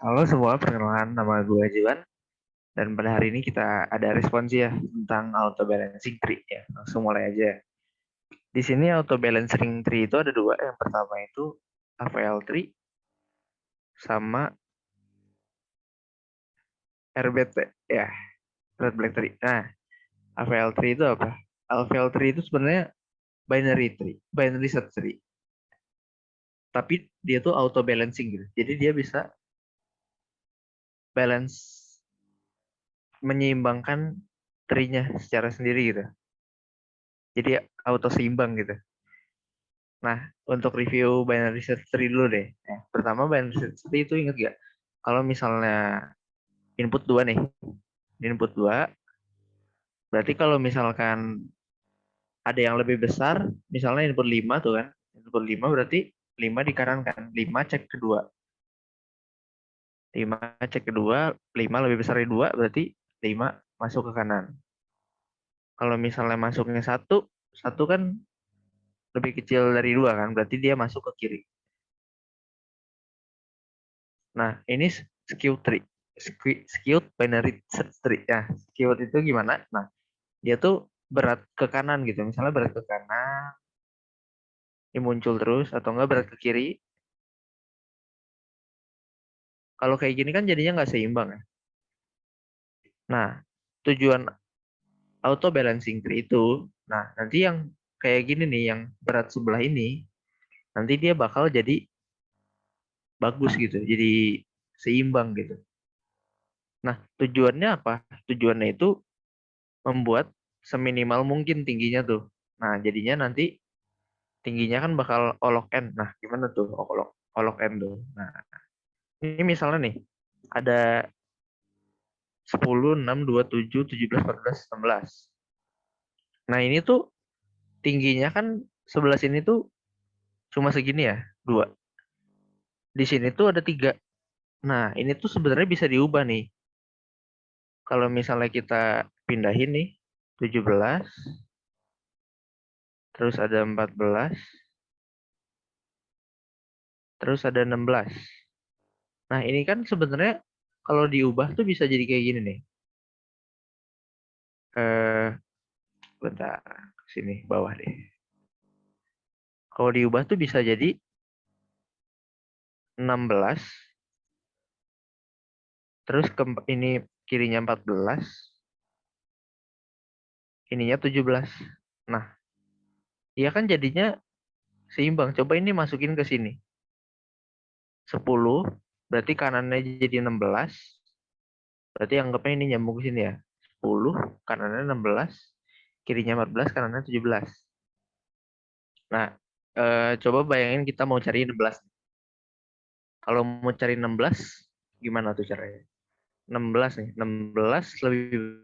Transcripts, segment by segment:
Halo semua, perkenalkan nama gue Jiwan dan pada hari ini kita ada respons ya tentang auto balancing tree ya. Langsung mulai aja. Di sini auto balancing tree itu ada dua. Yang pertama itu AVL tree sama RBT ya, Red Black Tree. Nah, AVL tree itu apa? AVL tree itu sebenarnya binary tree, binary search tree. Tapi dia tuh auto balancing gitu. Jadi dia bisa balance menyeimbangkan tree-nya secara sendiri gitu. Jadi auto seimbang gitu. Nah, untuk review binary search tree dulu deh. Pertama binary search tree itu inget gak? Kalau misalnya input 2 nih, input 2, berarti kalau misalkan ada yang lebih besar, misalnya input 5 tuh kan, input 5 berarti 5 di kanan kan, 5 cek kedua. 5 cek kedua, 5 lebih besar dari 2, berarti 5 masuk ke kanan. Kalau misalnya masuknya 1, 1 kan lebih kecil dari 2 kan, berarti dia masuk ke kiri. Nah, ini skew tree. Skewed binary search tree. Ya, skewed itu gimana? Nah, dia tuh berat ke kanan gitu. Misalnya berat ke kanan, ini muncul terus, atau enggak berat ke kiri. Kalau kayak gini kan jadinya nggak seimbang ya. Nah, tujuan auto balancing tree itu, nah nanti yang kayak gini nih, yang berat sebelah ini, nanti dia bakal jadi bagus gitu, jadi seimbang gitu. Nah, tujuannya apa? Tujuannya itu membuat seminimal mungkin tingginya tuh. Nah, jadinya nanti tingginya kan bakal olok n. Nah, gimana tuh olok n tuh? Nah, ini misalnya nih, ada 10, 6, 2, 7, 17, 14, 16. Nah, ini tuh tingginya kan sebelah sini tuh cuma segini ya, 2. Di sini tuh ada 3. Nah, ini tuh sebenarnya bisa diubah nih. Kalau misalnya kita pindahin nih, 17, terus ada 14, terus ada 16. Nah, ini kan sebenarnya kalau diubah tuh bisa jadi kayak gini nih. Eh, bentar, sini bawah deh. Kalau diubah tuh bisa jadi 16, terus ke ini kirinya 14, ininya 17. Nah, iya kan jadinya seimbang. Coba ini masukin ke sini. 10, berarti kanannya jadi 16. Berarti anggapnya ini nyambung ke sini ya. 10, kanannya 16, kirinya 14, kanannya 17. Nah, coba bayangin kita mau cari 16. Kalau mau cari 16, gimana tuh caranya? 16 nih, 16 lebih,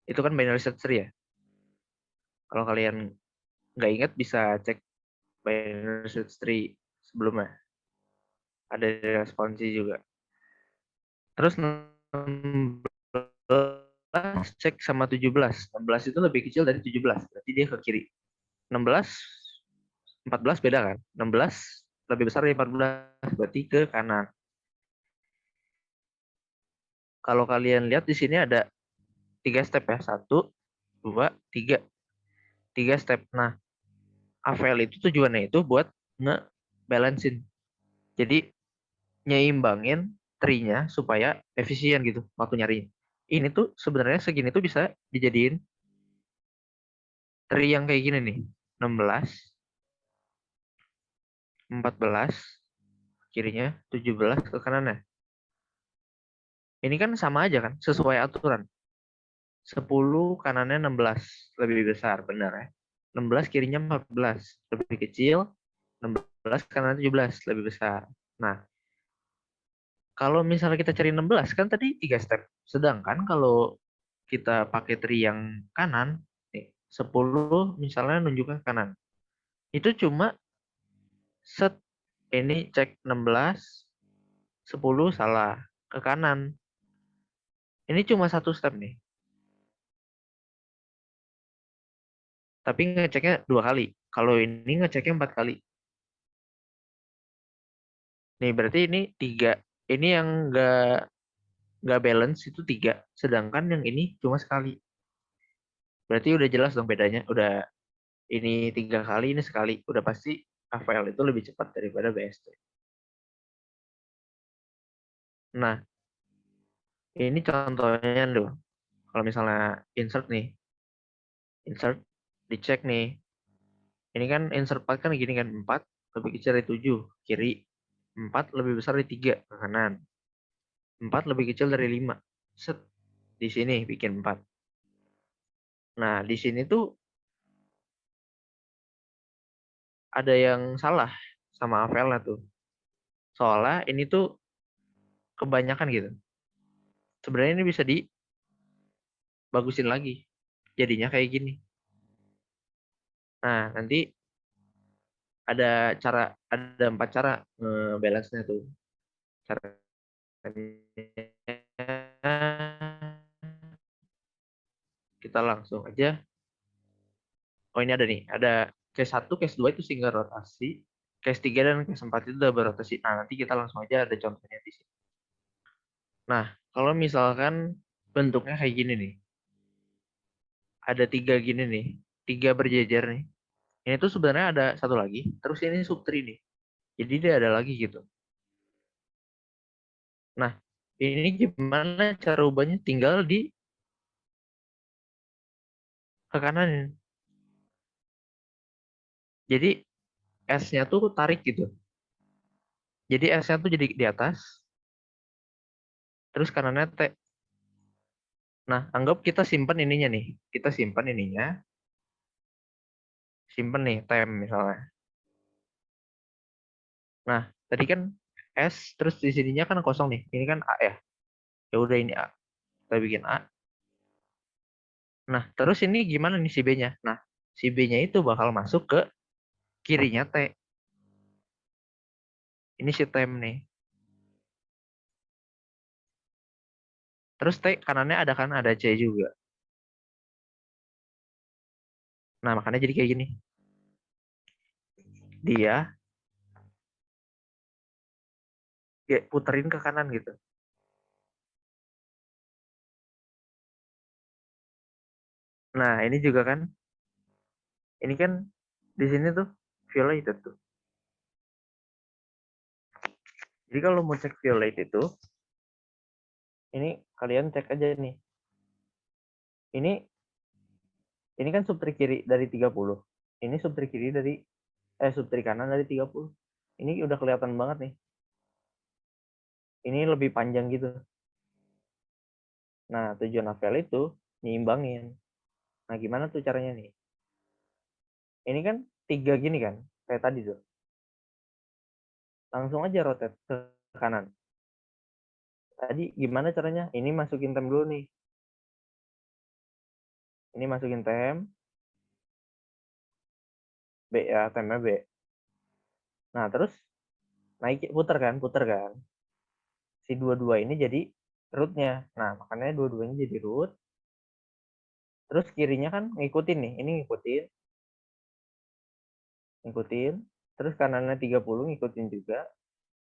itu kan binary search tree ya. Kalau kalian nggak ingat bisa cek binary search tree sebelumnya. Ada responsi juga. Terus 16 cek sama 17. 16 itu lebih kecil dari 17. Berarti dia ke kiri. 16, 14 beda kan? 16 lebih besar dari 14. Berarti ke kanan. Kalau kalian lihat di sini ada 3 step ya. 1, 2, 3. 3 step. Nah, AVL itu tujuannya itu buat nge-balancein. Jadi nyeimbangin tree-nya supaya efisien gitu waktu nyari. Ini tuh sebenarnya segini tuh bisa dijadiin tree yang kayak gini nih. 16, 14, kirinya 17 ke kanannya. Ini kan sama aja kan, sesuai aturan. 10 kanannya 16, lebih besar, benar ya. 16 kirinya 14, lebih kecil. 16 kanannya 17, lebih besar. Nah, kalau misalnya kita cari 16 kan tadi 3 step. Sedangkan kalau kita pakai tree yang kanan, nih, 10 misalnya nunjukkan kanan. Itu cuma set, ini cek 16, 10 salah ke kanan. Ini cuma satu step nih. Tapi ngeceknya 2 kali. Kalau ini ngeceknya 4 kali. Nih berarti ini 3. Ini yang nggak balance itu 3. Sedangkan yang ini cuma sekali. Berarti udah jelas dong bedanya. Udah ini 3 kali, ini sekali. Udah pasti AVL itu lebih cepat daripada BST. Nah, ini contohnya loh. Kalau misalnya insert nih, insert, dicek nih. Ini kan insert part kan gini kan, 4 lebih kecil dari 7, kiri. 4 lebih besar dari 3, ke kanan. 4 lebih kecil dari 5. Set. Di sini bikin 4. Nah, di sini tuh ada yang salah sama AVL-nya tuh. Soalnya ini tuh kebanyakan gitu. Sebenarnya ini bisa dibagusin lagi. Jadinya kayak gini. Nah, nanti ada 4 cara nge-balance-nya tuh. Caranya kita langsung aja. Oh, ini ada nih. Ada case 1, case 2 itu single rotasi. Case 3 dan case 4 itu double rotasi. Nah, nanti kita langsung aja ada contohnya di sini. Nah, kalau misalkan bentuknya kayak gini nih. Ada 3 gini nih. 3 berjejer nih. Ini tuh sebenarnya ada satu lagi. Terus ini subtree nih. Jadi dia ada lagi gitu. Nah, ini gimana cara ubahnya? Tinggal di ke kanan. Jadi S-nya tuh tarik gitu. Jadi S-nya tuh jadi di atas, terus kanannya T. Nah, anggap kita simpan ininya nih. Kita simpan ininya, simpan nih tem misalnya. Nah, tadi kan S, terus di sininya kan kosong nih. Ini kan A ya. Ya udah ini A. Kita bikin A. Nah, terus ini gimana nih si B-nya? Nah, si B-nya itu bakal masuk ke kirinya T. Ini si tem nih. Terus T kanannya ada kan, ada C juga. Nah, makanya jadi kayak gini. Dia puterin ke kanan gitu. Nah, ini juga kan, ini kan di sini tuh violet tuh. Jadi kalau mau cek violet itu, ini kalian cek aja nih. Ini kan subtrik kiri dari 30. Ini subtrik kiri dari subtrik kanan dari 30. Ini udah kelihatan banget nih. Ini lebih panjang gitu. Nah, tujuan AVL itu nyimbangin. Nah, gimana tuh caranya nih? Ini kan 3 gini kan, kayak tadi tuh. Langsung aja rotate ke kanan. Tadi gimana caranya? Ini masukin tem dulu nih. Ini masukin tem. B ya, temnya B. Nah, terus naik puter kan. Si dua-dua ini jadi rootnya. Nah, makanya dua-duanya jadi root. Terus kirinya kan ngikutin nih. Ini ngikutin. Ngikutin. Terus kanannya 30 ngikutin juga.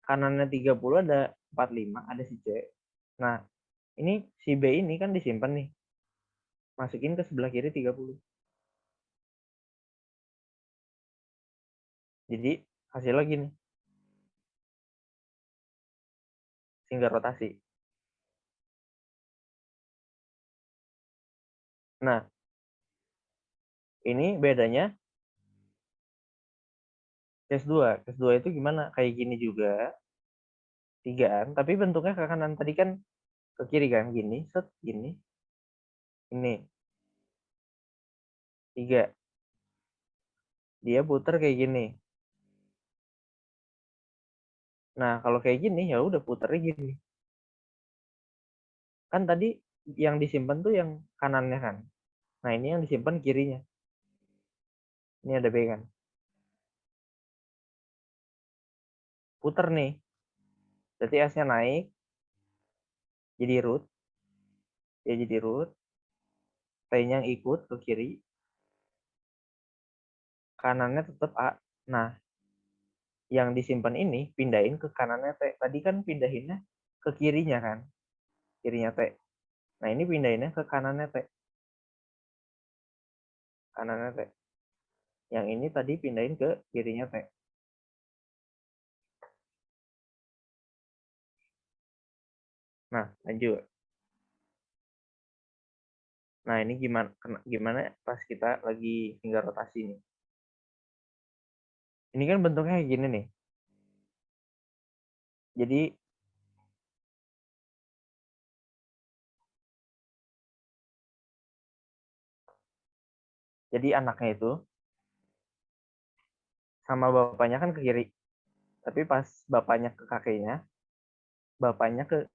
Kanannya 30 ada 45, ada si C. Nah, ini si B ini kan disimpan nih. Masukin ke sebelah kiri 30. Jadi hasil lagi nih. Single rotasi. Nah, ini bedanya case 2. Case 2 itu gimana? Kayak gini juga. Tigaan. Tapi bentuknya ke kanan. Tadi kan ke kiri kan. Gini. Set. Gini. Ini. 3. Dia puter kayak gini. Nah, kalau kayak gini ya udah puternya gini. Kan tadi yang disimpan tuh yang kanannya kan. Nah, ini yang disimpan kirinya. Ini ada B kan. Puter nih. Berarti S-nya naik. Jadi root. Ya jadi root. T-nya ikut ke kiri. Kanannya tetap A. Nah, yang disimpan ini pindahin ke kanannya T. Tadi kan pindahinnya ke kirinya kan, kirinya T. Nah ini pindahinnya ke kanannya T, kanannya T. Yang ini tadi pindahin ke kirinya T. Nah lanjut. Nah ini gimana pas kita lagi tinggal rotasi nih. Ini kan bentuknya kayak gini nih. Jadi anaknya itu sama bapaknya kan ke kiri. Tapi pas bapaknya ke kakeknya, bapaknya ke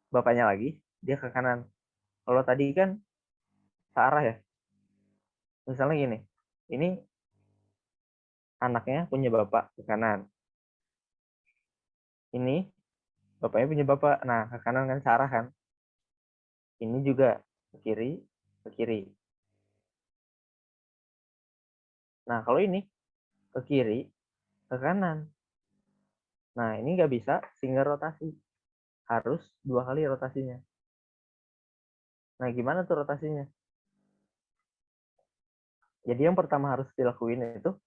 bapaknya lagi, dia ke kanan. Kalau tadi kan searah ya. Misalnya gini, ini anaknya punya bapak ke kanan. Ini bapaknya punya bapak. Nah, ke kanan kan searah kan. Ini juga ke kiri, ke kiri. Nah, kalau ini ke kiri, ke kanan. Nah, ini nggak bisa single rotasi. Harus 2 kali rotasinya. Nah, gimana tuh rotasinya? Jadi yang pertama harus dilakuin itu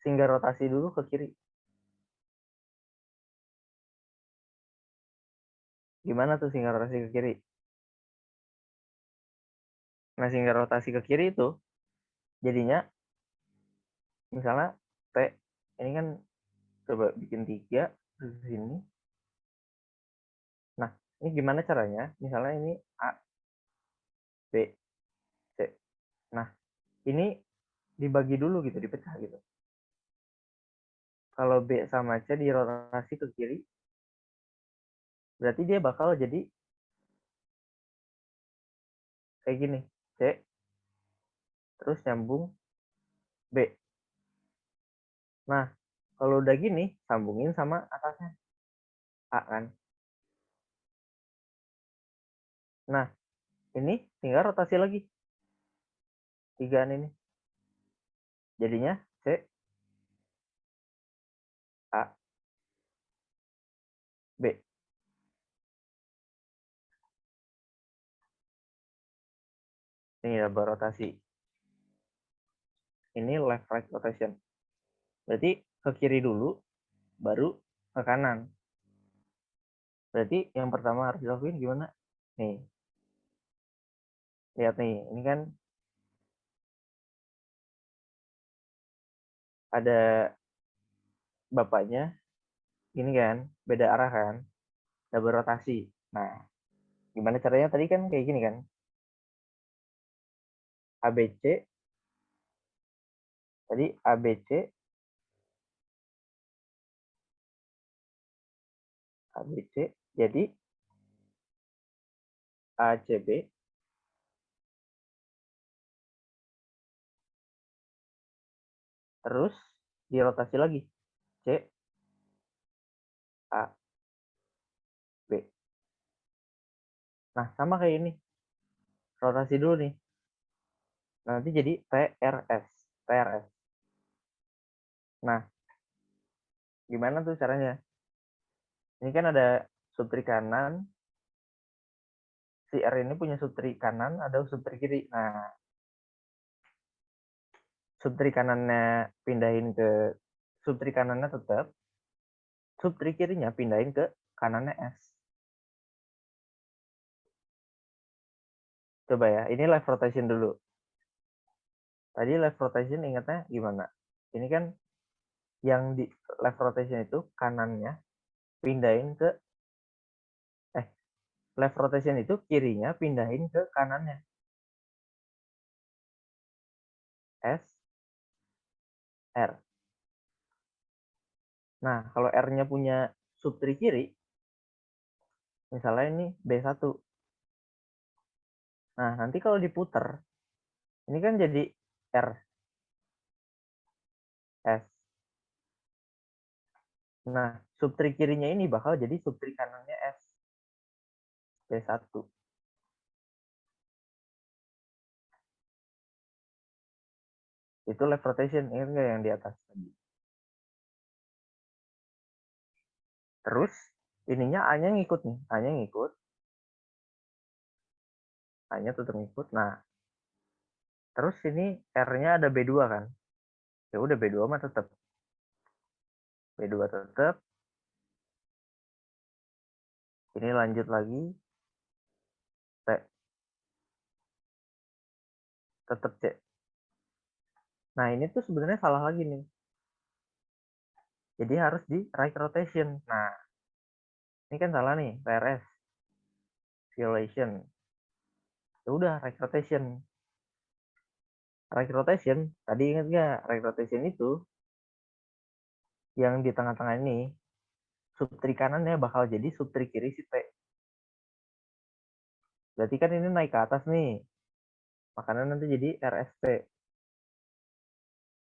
single rotasi dulu ke kiri. Gimana tuh single rotasi ke kiri? Nah, single rotasi ke kiri itu jadinya misalnya T ini kan coba bikin 3 di sini. Nah, ini gimana caranya? Misalnya ini A, B, C. Nah, ini dibagi dulu gitu, dipecah gitu. Kalau B sama C dirotasi ke kiri, berarti dia bakal jadi kayak gini. C, terus nyambung B. Nah, kalau udah gini, sambungin sama atasnya. A kan. Nah, ini tinggal rotasi lagi. 3 ini. Jadinya C, A, B. Ini double rotasi. Ini left right rotation. Berarti ke kiri dulu, baru ke kanan. Berarti yang pertama harus dilakuin gimana? Nih, lihat nih, ini kan ada bapaknya, ini kan beda arah kan, double rotasi. Nah, gimana caranya tadi kan kayak gini kan, ABC, tadi ABC, ABC, jadi ACB, terus dirotasi lagi, C, A, B. Nah, sama kayak ini, rotasi dulu nih. Nanti jadi TRS, TRS. Nah, gimana tuh caranya? Ini kan ada subtrik kanan, si R ini punya subtrik kanan, ada subtrik kiri. Nah, subtrik kanannya pindahin ke subtrik kanannya tetap, subtrik kirinya pindahin ke kanannya S. Coba ya, ini left rotation dulu. Tadi left rotation ingatnya gimana? Ini kan yang di left rotation itu kanannya pindahin ke left rotation itu kirinya pindahin ke kanannya. S, R. Nah, kalau R-nya punya subtrik kiri, misalnya ini B1. Nah, nanti kalau diputer, ini kan jadi R, S. Nah, subtrik kirinya ini bakal jadi subtrik kanannya S, B1. Itu left rotation, ingat nggak yang di atas tadi? Terus ininya A-nya ngikut nih, A-nya ngikut. A-nya tetap ngikut. Nah, terus ini R-nya ada B2 kan. Ya udah B2 mah tetap. B2 tetap. Ini lanjut lagi. T. Tetap C. Nah, ini tuh sebenarnya salah lagi nih. Jadi harus di right rotation. Nah, ini kan salah nih, RS. Violation. Ya udah, right rotation. Right rotation, tadi ingat nggak? Right rotation itu yang di tengah-tengah ini, subtrik kanannya bakal jadi subtrik kiri si T. Berarti kan ini naik ke atas nih. Makanya nanti jadi RST.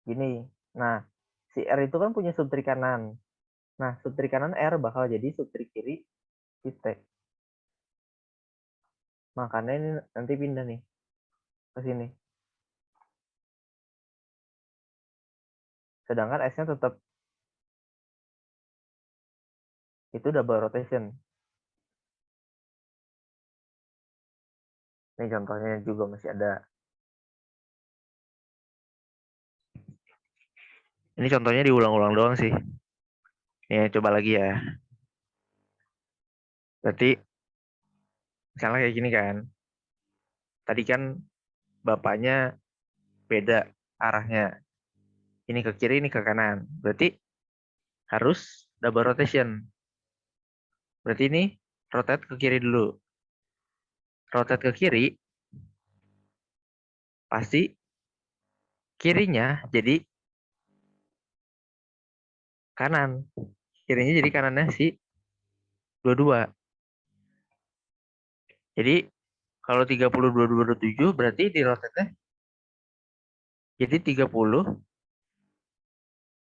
Gini. Nah, si R itu kan punya subtrik kanan. Nah, subtrik kanan R bakal jadi subtrik kiri si T. Makanya ini nanti pindah nih ke sini. Sedangkan S-nya tetap itu double rotation. Ini contohnya juga masih ada. Ini contohnya diulang-ulang doang sih. Ya, coba lagi ya. Berarti misalnya kayak gini kan. Tadi kan bapaknya beda arahnya. Ini ke kiri, ini ke kanan. Berarti harus double rotation. Berarti ini rotate ke kiri dulu. Rotate ke kiri, pasti kirinya jadi kanan. Kirinya jadi kanannya si dua-dua. Jadi kalau 30, 22, 27 berarti di rotate-nya jadi 30,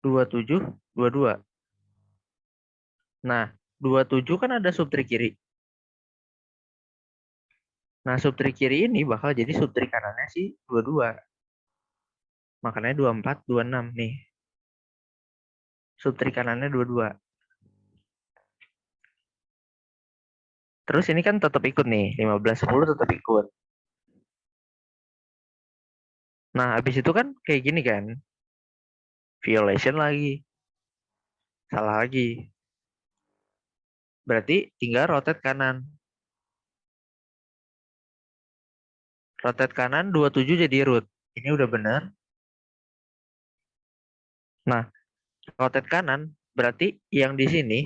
27, 22. Nah, 27 kan ada subtrik kiri. Nah, subtrik kiri ini bakal jadi subtrik kanannya si 22. Makanya 24, 26 nih. Subtrik kanannya 22. Terus ini kan tetap ikut nih, 15, 10 tetap ikut. Nah, habis itu kan kayak gini kan. Violation lagi. Salah lagi. Berarti tinggal rotate kanan. Rotate kanan 27 jadi root. Ini udah benar. Nah, rotate kanan berarti yang di sini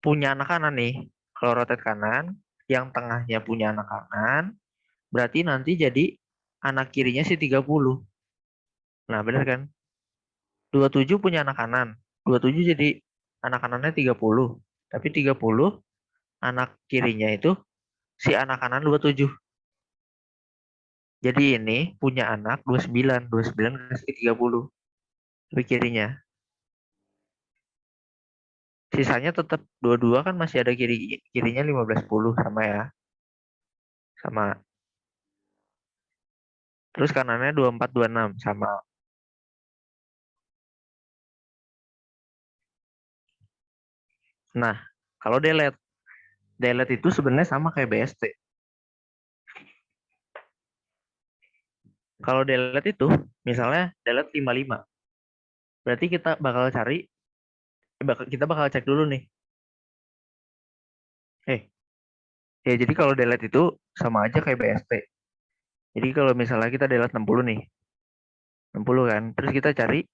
punya anak kanan nih. Kalau rotate kanan, yang tengahnya punya anak kanan, berarti nanti jadi anak kirinya si 30. Nah, benar kan? 27 punya anak kanan. 27 jadi anak kanannya 30. Tapi 30 anak kirinya itu si anak kanan 27. Jadi ini punya anak 29. 29 kasih 30. Tapi kirinya. Sisanya tetap 22 kan masih ada kirinya 15, 10 sama ya. Sama. Terus kanannya 24, 26 sama. Nah, kalau delete. Delete itu sebenarnya sama kayak BST. Kalau delete itu, misalnya delete 55. Berarti kita bakal cari, kita bakal cek dulu nih. Ya jadi kalau delete itu sama aja kayak BST. Jadi kalau misalnya kita delete 60 nih. 60 kan. Terus kita cari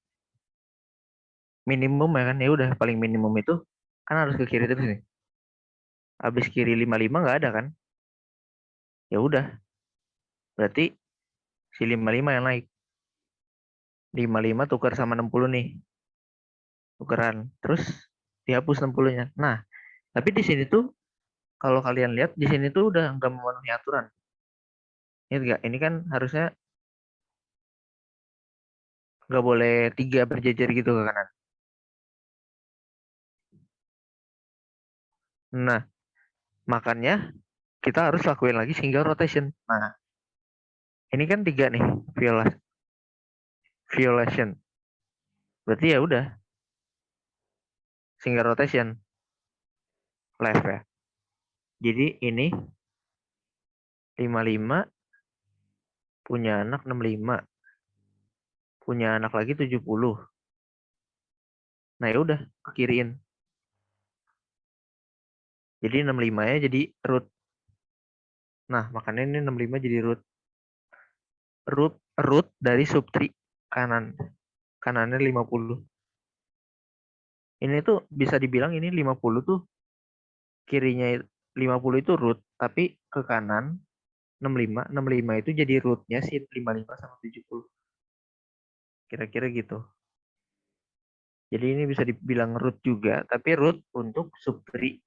minimum ya kan. Ya udah paling minimum itu kan harus ke kiri terus nih. Habis kiri 55 nggak ada kan? Ya udah, berarti si 55 yang naik. 55 tukar sama 60 nih. Tukeran. Terus dihapus 60-nya. Nah, tapi di sini tuh kalau kalian lihat di sini tuh udah nggak memenuhi aturan. Ini enggak? Ini kan harusnya nggak boleh 3 berjejer gitu ke kanan. Nah, makanya kita harus lakuin lagi single rotation. Nah, ini kan 3 nih, violation. Berarti ya udah, single rotation. left ya. Jadi ini 55 punya anak 65, punya anak lagi 70. Nah ya udah ke kiriin. Jadi 65-nya jadi root. Nah, makanya ini 65 jadi root. Root dari subtree kanan. Kanannya 50. Ini tuh bisa dibilang ini 50 tuh kirinya 50 itu root, tapi ke kanan 65, 65 itu jadi rootnya si 55 sama 70. Kira-kira gitu. Jadi ini bisa dibilang root juga, tapi root untuk subtree.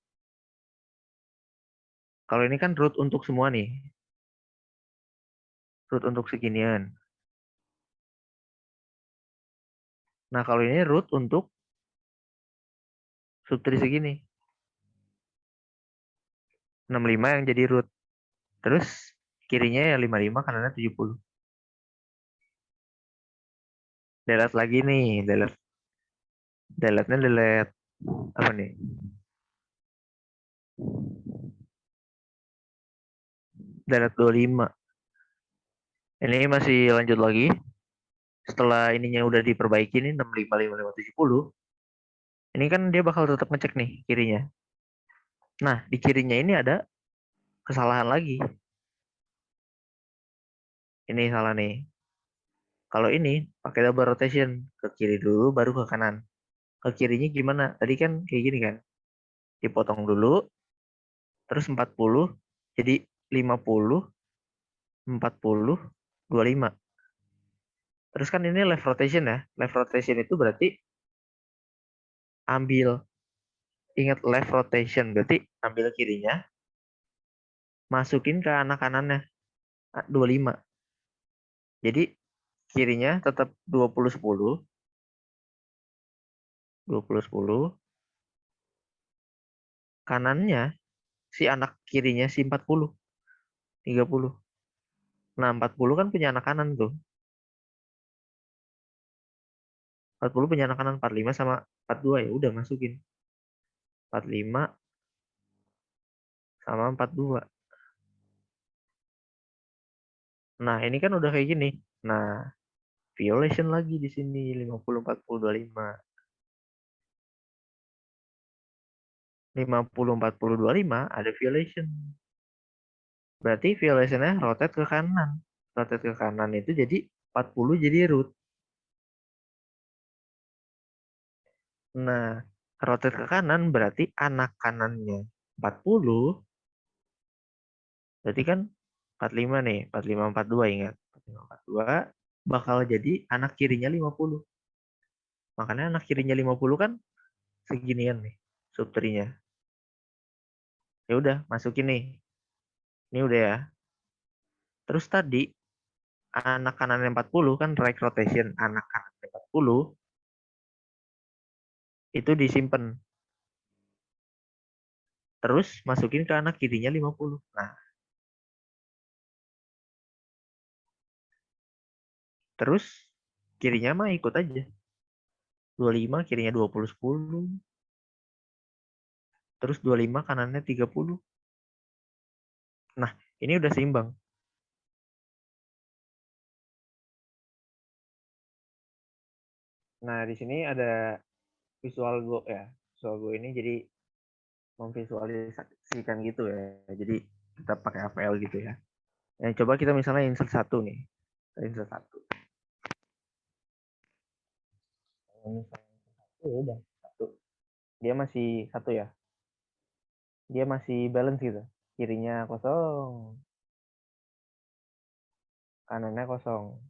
Kalau ini kan root untuk semua nih. Root untuk seginian. Nah, kalau ini root untuk subtree segini. 65 yang jadi root. Terus kirinya ya 55 kanannya 70. Delete lagi nih, delete-nya delete apa nih? Delete 25. Ini masih lanjut lagi. Setelah ininya udah diperbaiki nih 65 55 70. Ini kan dia bakal tetap ngecek nih kirinya. Nah, di kirinya ini ada kesalahan lagi. Ini salah nih. Kalau ini pakai double rotation, ke kiri dulu baru ke kanan. Ke kirinya gimana? Tadi kan kayak gini kan. Dipotong dulu, terus 40 jadi 50, 40, 25. Terus kan ini left rotation ya. Left rotation itu berarti ambil, ingat left rotation, berarti ambil kirinya, masukin ke anak kanannya 25. Jadi kirinya tetap 20 10, 20 10, kanannya si anak kirinya si 40, 30. Nah, 40 kan punya anak kanan tuh. 40 punya anak kanan 45 sama 42 ya udah masukin. 45 sama 42. Nah, ini kan udah kayak gini. Nah, violation lagi di sini 50 40 25. 50 40 25 ada violation. Berarti violationnya rotate ke kanan. Rotate ke kanan itu jadi 40 jadi root. Nah, rotate ke kanan berarti anak kanannya 40. Berarti kan 45 nih, 45 42 ingat. 45 42 bakal jadi anak kirinya 50. Makanya anak kirinya 50 kan seginian nih subtrinya. Ya udah, masukin nih. Ini udah ya. Terus tadi anak kanannya 40 kan right rotation anak kanannya 40 itu disimpan. Terus masukin ke anak kirinya 50. Nah, terus kirinya mah ikut aja. 25 kirinya 20 10. Terus 25 kanannya 30. Nah, ini udah seimbang. Nah, di sini ada visual go ya. Visual go ini jadi memvisualisasikan gitu ya. Jadi kita pakai AVL gitu ya. Nah, coba kita misalnya insert satu nih. Insert satu. Misalnya satu ya udah satu. Dia masih satu ya. Dia masih balance gitu. Kirinya kosong, kanannya kosong.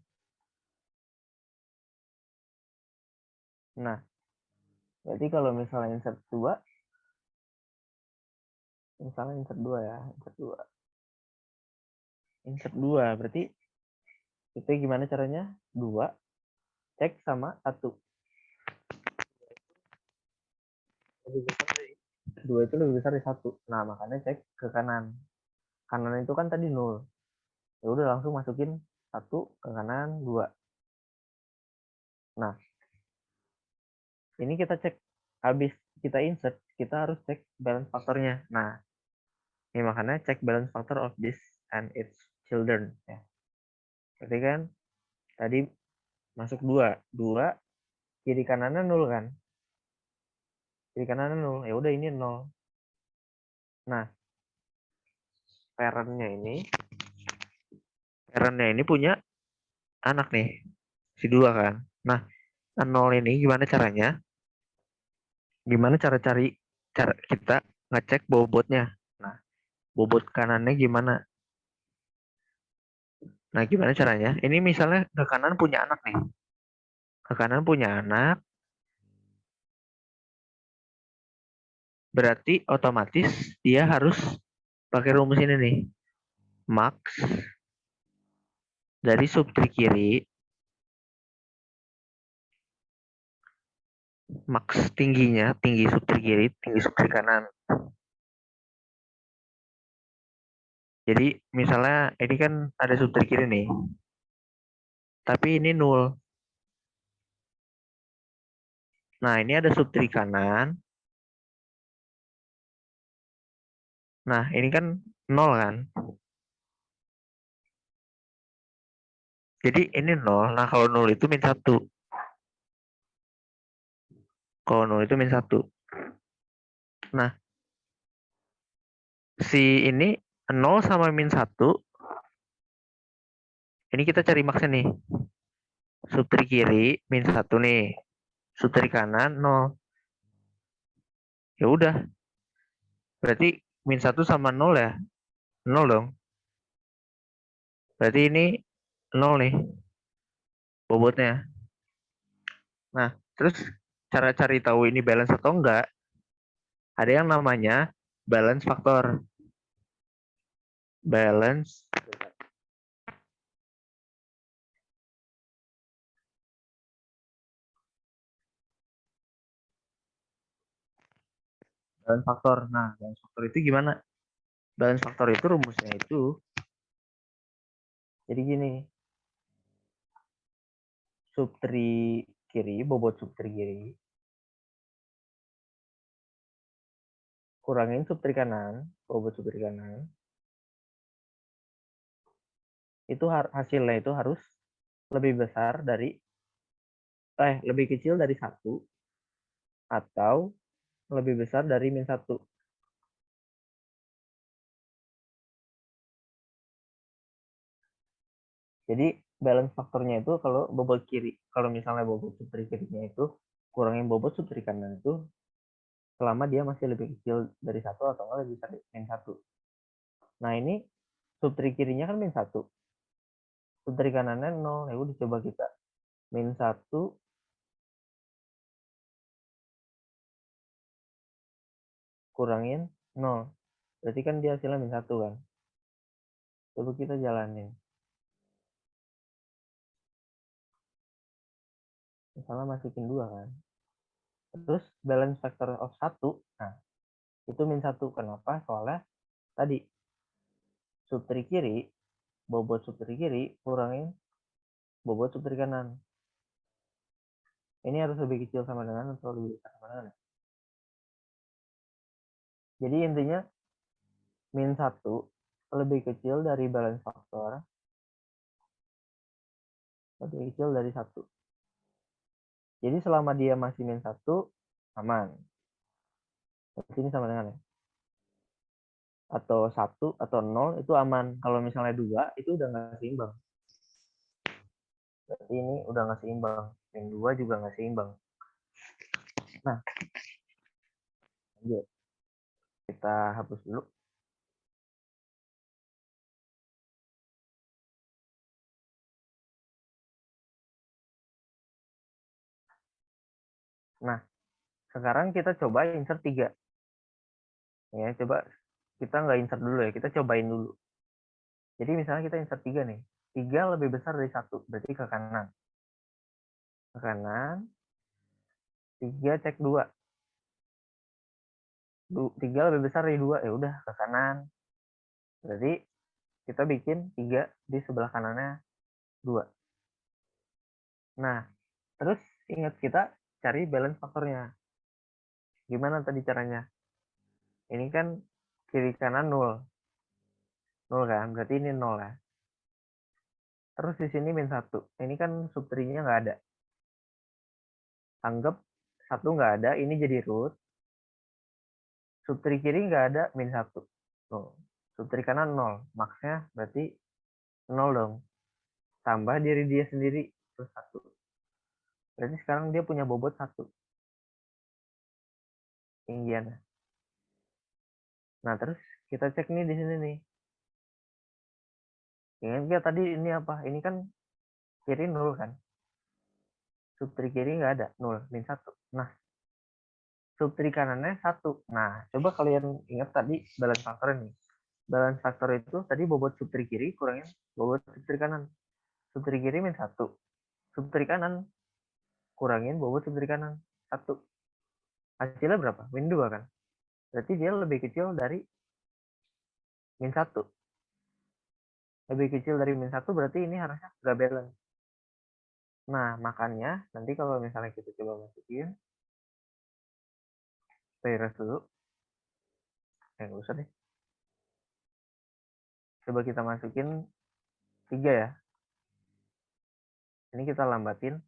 Nah, berarti kalau misalnya insert 2, misalnya insert 2 ya, insert 2. Insert 2 berarti itu gimana caranya? 2 cek sama 1. Lebih besar dari 2 itu lebih besar dari 1. Nah, makanya cek ke kanan. Kanan itu kan tadi 0. Ya udah langsung masukin 1 ke kanan 2. Nah, ini kita cek habis kita insert, kita harus cek balance faktornya. Nah, ini makanya cek balance factor of this and its children. Ya. Berarti kan tadi masuk 2. 2, kiri kanannya 0 kan? Kiri kanannya 0. Ya udah ini 0. Nah, parentnya ini punya anak nih. Si 2 kan. Nah, 0 ini gimana caranya? Gimana cara kita ngecek bobotnya? Nah, bobot kanannya gimana? Nah, gimana caranya? Ini misalnya ke kanan punya anak nih. Ke kanan punya anak, berarti otomatis dia harus pakai rumus ini nih. Max dari subtri kiri, max tingginya, tinggi subtri kiri, tinggi subtri kanan. Jadi misalnya ini kan ada subtri kiri nih. Tapi ini 0. Nah, ini ada subtri kanan. Nah, ini kan 0 kan. Jadi ini 0. Nah, kalau 0 itu min 1. Kalau 0 itu min 1. Nah, si ini 0 sama min 1. Ini kita cari maksnya nih. Subtri kiri min 1 nih. Subtri kanan 0. Ya udah. Berarti min 1 sama 0 ya? 0 dong. Berarti ini 0 nih bobotnya. Nah, terus cara cari tahu ini balance atau enggak, ada yang namanya balance faktor. Balance faktor. Nah, balance faktor itu gimana? Balance faktor itu rumusnya itu jadi gini. Subtri kiri, bobot subtri kiri kurangin subtri kanan, bobot subtri kanan. Itu hasilnya itu harus lebih besar dari lebih kecil dari 1 atau lebih besar dari min 1. Jadi balance faktornya itu kalau bobot kiri, kalau misalnya bobot subtri kirinya itu kurangin bobot subtri kanan itu selama dia masih lebih kecil dari 1 atau enggak lebih besar dari min 1. Nah, ini subtri kirinya kan min 1. Subtri kanannya 0. Ya udah coba kita min 1 kurangin 0. Berarti kan dia hasilnya min 1 kan. Coba kita jalanin. Misalnya masukin 2 kan. Terus balance factor of 1. Nah, itu min 1. Kenapa? Soalnya tadi subtri kiri, bobot subtri kiri kurangin bobot subtri kanan. Ini harus lebih kecil sama dengan atau lebih besar sama dengan. Jadi intinya min 1 lebih kecil dari balance faktor, lebih kecil dari 1. Jadi selama dia masih min 1, aman. Ini sama dengan ya. Atau 1 atau 0 itu aman. Kalau misalnya 2 itu udah nggak seimbang. Berarti ini udah nggak seimbang. Min 2 juga nggak seimbang. Nah, lanjut. Kita hapus dulu. Nah, sekarang kita coba insert 3. Ya, coba kita nggak insert dulu ya, kita cobain dulu. Jadi misalnya kita insert 3 nih. 3 lebih besar dari 1, berarti ke kanan. Ke kanan, 3 cek 2. 3 lebih besar dari 2, ya udah ke kanan. Berarti kita bikin 3 di sebelah kanannya 2. Nah, terus ingat kita cari balance faktornya. Gimana tadi caranya? Ini kan kiri kanan 0. 0 kan? Berarti ini 0 ya. Terus di sini min 1. Ini kan subtrinya nggak ada. Anggap 1 nggak ada, ini jadi root. Subtri kiri nggak ada, min 1. Tuh. Subtri kanan 0. Maksnya berarti 0 dong. Tambah diri dia sendiri, terus 1. Berarti sekarang dia punya bobot 1. Tinggiannya. Nah, terus kita cek nih di sini nih. Ingat nggak tadi ini apa? Ini kan kiri 0 kan? Subtri kiri nggak ada, 0, min 1. Nah, subtri kanannya 1. Nah, coba kalian ingat tadi balance factor ini. Balance factor itu tadi bobot subtri kiri kurangin bobot subtri kanan. Subtri kiri min 1. Subtri kanan kurangin bobot subtri kanan 1. Hasilnya berapa? Min 2 kan? Berarti dia lebih kecil dari min 1. Lebih kecil dari min 1 berarti ini harusnya nggak balance. Nah, makanya nanti kalau misalnya kita coba masukin virus dulu. Yang usah deh. Coba kita masukin 3 ya. Ini kita lambatin.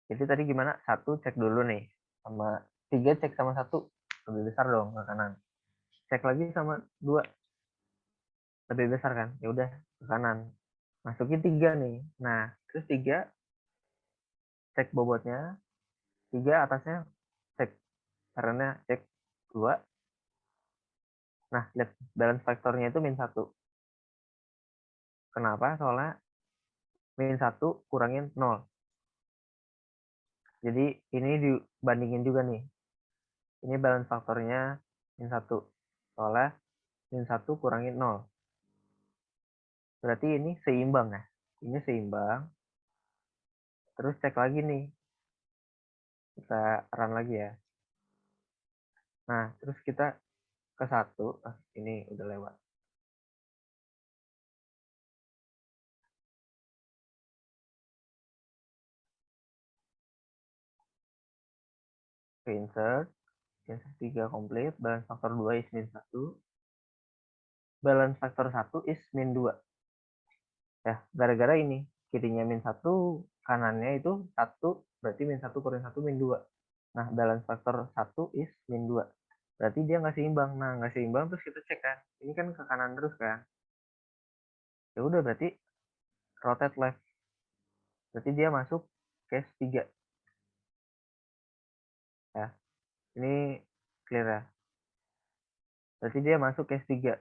Jadi tadi gimana? 1 cek dulu nih. Sama 3 cek sama 1. Lebih besar dong ke kanan. Cek lagi sama 2. Lebih besar kan? Ya udah ke kanan. Masukin 3 nih. Nah, terus 3 cek bobotnya. 3 atasnya cek. Karena cek 2. Nah, lihat balance faktornya itu min 1. Kenapa? Soalnya min 1 kurangin 0. Jadi ini dibandingin juga nih. Ini balance faktornya min 1. Soalnya min 1 kurangin 0. Berarti ini seimbang ya. Ini seimbang. Terus cek lagi nih. Kita run lagi ya. Nah, terus kita ke 1. Ini udah lewat. Insert. Insert 3 komplit. Balance faktor 2 is min 1. Balance faktor 1 is min 2. Ya, gara-gara ini. Kirinya min 1, kanannya itu 1. Berarti min 1 kurang 1 min 2. Nah, balance faktor 1 is min 2. Berarti dia nggak seimbang. Nah, nggak seimbang terus kita cek kan. Ini kan ke kanan terus kan. Ya udah berarti rotate left. Berarti dia masuk case 3. Ya. Ini clear ya. Berarti dia masuk case 3.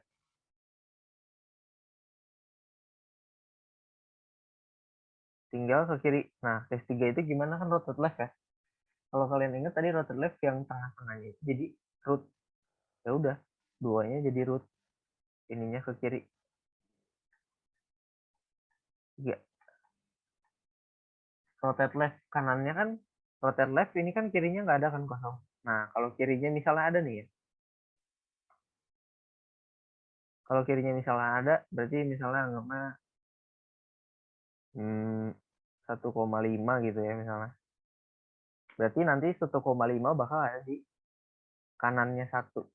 Tinggal ke kiri. Nah, case 3 itu gimana kan rotate left ya. Kalau kalian ingat tadi rotate left yang tengah-tengahnya jadi root. Ya udah, duanya jadi root. Ininya ke kiri. 3. Rotate left kanannya kan rotate left ini kan kirinya nggak ada kan kosong. Nah, kalau kirinya misalnya ada nih ya. Kalau kirinya misalnya ada, berarti misalnya anggapnya 1,5 gitu ya misalnya. Berarti nanti 1,5 bakal ada di kanannya 1.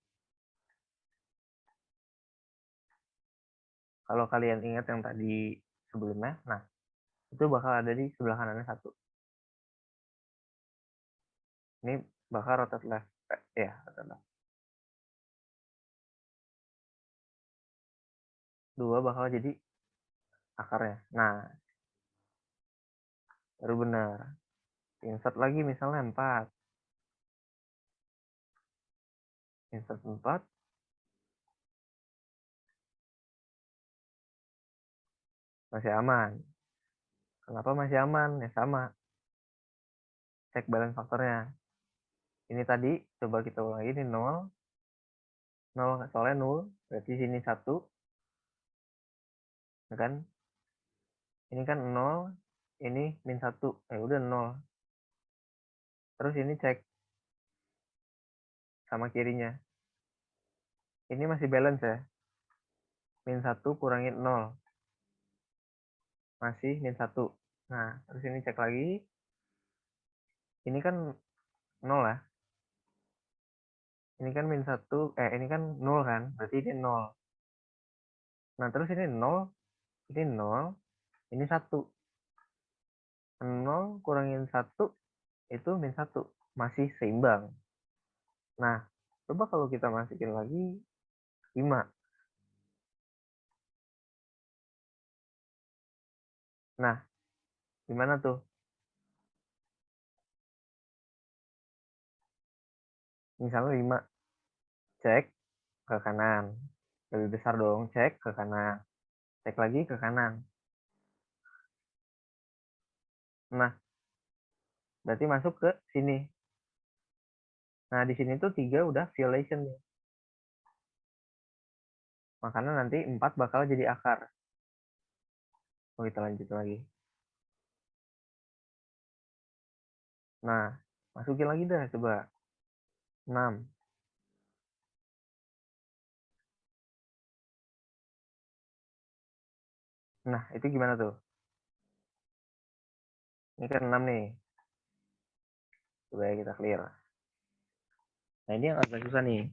Kalau kalian ingat yang tadi sebelumnya, nah itu bakal ada di sebelah kanannya 1. Ini bakal rotate left. Ya, rotate left. 2 bakal jadi akarnya. Nah, baru benar. Insert lagi misalnya 4. Insert 4. Masih aman. Kenapa masih aman? Ya sama. Cek balance faktornya. Ini tadi coba kita ulangi ini 0. 0 soalnya 0. Berarti sini 1. Kan? Ini kan 0. Ini min 1. Udah 0. Terus ini cek sama kirinya. Ini masih balance ya. Min 1 kurangin 0. Masih min 1. Nah, terus ini cek lagi. Ini kan 0 lah. Ini kan min 1, ini kan 0 kan, berarti ini 0. Nah, terus ini 0, ini 0, ini 1. 0 kurangin 1, itu min 1. Masih seimbang. Nah, coba kalau kita masukin lagi 5. Nah, gimana tuh? Misalnya 5, cek ke kanan. Lebih besar dong, cek ke kanan. Cek lagi ke kanan. Nah, berarti masuk ke sini. Nah, di sini tuh 3 udah violation nih. Makanya nanti 4 bakal jadi akar. Oh, kita lanjut lagi. Nah, masukin lagi dah coba. 6. Nah, itu gimana tuh? Ini kan 6 nih. Coba ya kita clear. Nah, ini yang agak susah nih.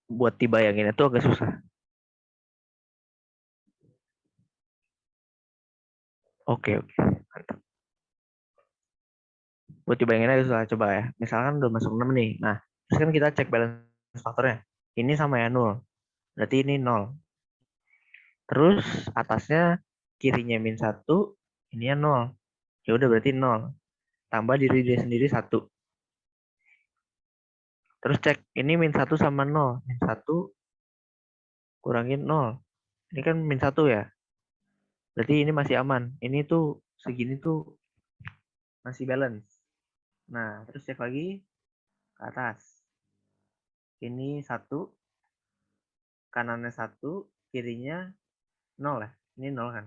Buat dibayangin itu agak susah. Oke, oke. Mantap. Buat dibayangin agak susah. Coba ya. Misalkan udah masuk 6 nih. Nah, terus kan kita cek balance faktornya. Ini sama ya 0. Berarti ini 0. Terus atasnya kirinya min 1, ini ya 0. Ya udah berarti 0. Tambah diri dia sendiri 1. Terus cek ini min 1 sama 0. Min 1 kurangin 0. Ini kan min 1 ya. Berarti ini masih aman. Ini tuh segini tuh masih balance. Nah, terus cek lagi ke atas. Ini 1, kanannya 1, kirinya 0 ya. Ini 0 kan.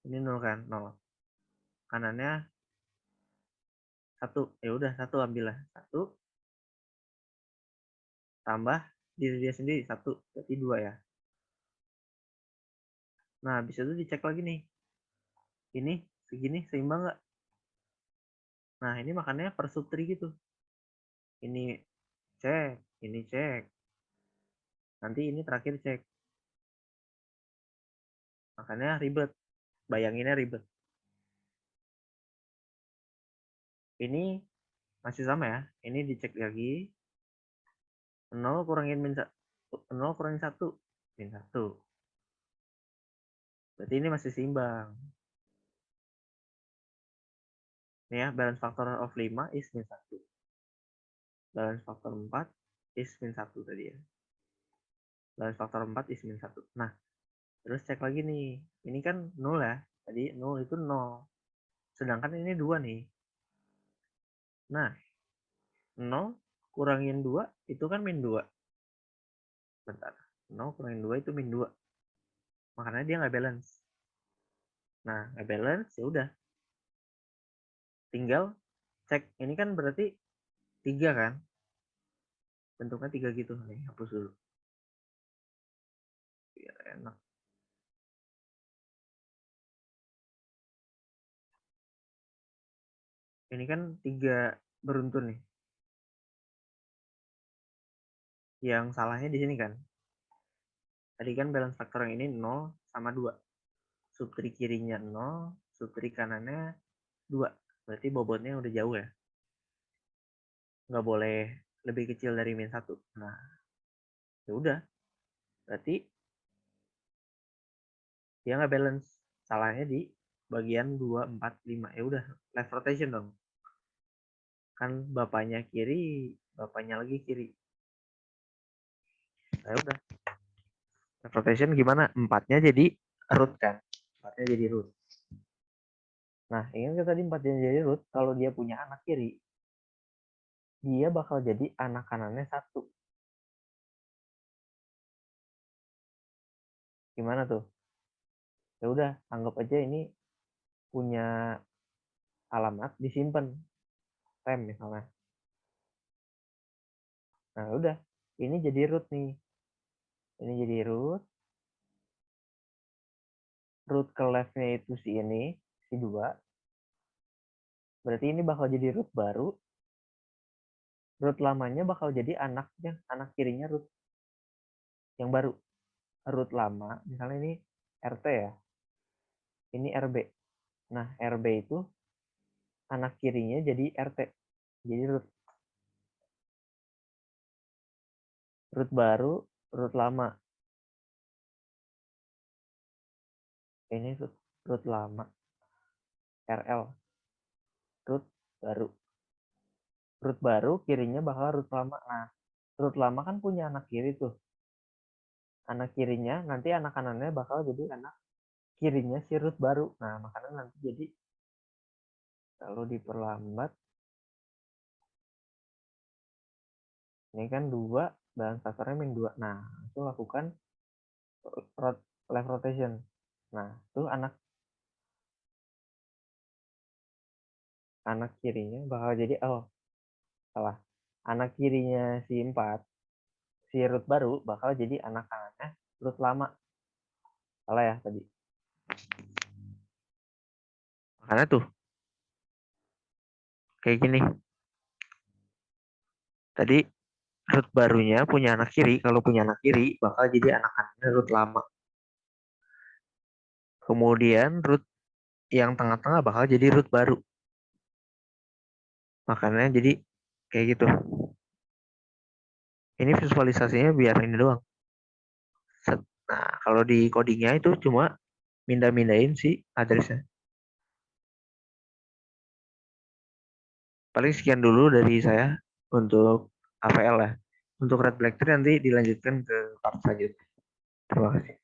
Ini 0 kan, 0. Kanannya 1. Ya udah 1 ambillah. 1 tambah diri dia sendiri 1, berarti 2 ya. Nah, habis itu dicek lagi nih. Ini segini seimbang nggak? Nah, ini makanya per sub tree gitu. Ini cek, ini cek. Nanti ini terakhir cek. Makanya ribet. Bayanginnya ribet. Ini masih sama ya. Ini dicek lagi. 0 kurangin min 0 kurangin 1. Min 1. Berarti ini masih seimbang. Ini ya, balance factor of 5 is min 1. Balance factor 4 is min 1 tadi ya. Balance factor 4 is min 1. Nah, terus cek lagi nih. Ini kan 0 ya. Tadi 0 itu 0. Sedangkan ini 2 nih. Nah, 0 kurangin 2 itu kan min 2. Bentar. 0 kurangin 2 itu min 2. Makanya dia nggak balance. Nah, nggak balance ya udah. Tinggal cek. Ini kan berarti 3 kan? Bentuknya 3 gitu. Nih, hapus dulu. Biar enak. Ini kan 3 beruntun nih. Yang salahnya di sini kan. Tadi kan balance faktor yang ini 0 sama 2. Subtree kirinya 0, subtree kanannya 2. Berarti bobotnya udah jauh ya. Nggak boleh lebih kecil dari min 1. Nah, ya udah. Berarti dia nggak balance. Salahnya di bagian 2, 4, 5. Ya udah, left rotation dong. Kan bapaknya kiri, bapaknya lagi kiri. Nah, ya udah. Left rotation gimana? 4-nya jadi root kan. 4-nya jadi root. Nah, ingat kan tadi 4-nya jadi root, kalau dia punya anak kiri, dia bakal jadi anak kanannya 1. Gimana tuh? Ya udah, anggap aja ini punya alamat disimpan rem misalnya. Nah, udah. Ini jadi root nih. Ini jadi root. Root ke left-nya itu si ini, si 2. Berarti ini bakal jadi root baru. Root lamanya bakal jadi anaknya, anak kirinya root yang baru. Root lama, misalnya ini RT ya. Ini RB. Nah, RB itu anak kirinya jadi RT. Jadi root baru, root lama. Ini root lama. RL. Root baru. Root baru kirinya bakal root lama. Nah, root lama kan punya anak kiri tuh. Anak kirinya nanti anak kanannya bakal jadi anak kirinya si root baru. Nah, makanya nanti jadi kalau diperlambat ini kan 2 dan sasarannya min 2. Nah, itu lakukan left rotation. Nah, itu anak kirinya bakal jadi salah. Anak kirinya si 4, si root baru bakal jadi anak kanannya root lama. Salah ya tadi. Makanya tuh kayak gini. Tadi root barunya punya anak kiri, kalau punya anak kiri bakal jadi anak kanannya root lama. Kemudian root yang tengah-tengah bakal jadi root baru. Makanya jadi kayak gitu. Ini visualisasinya biar ini doang. Nah, kalau di codingnya itu cuma mindahin si addressnya. Paling sekian dulu dari saya untuk AVL ya. Untuk Red Black Tree nanti dilanjutkan ke part selanjutnya. Terima kasih.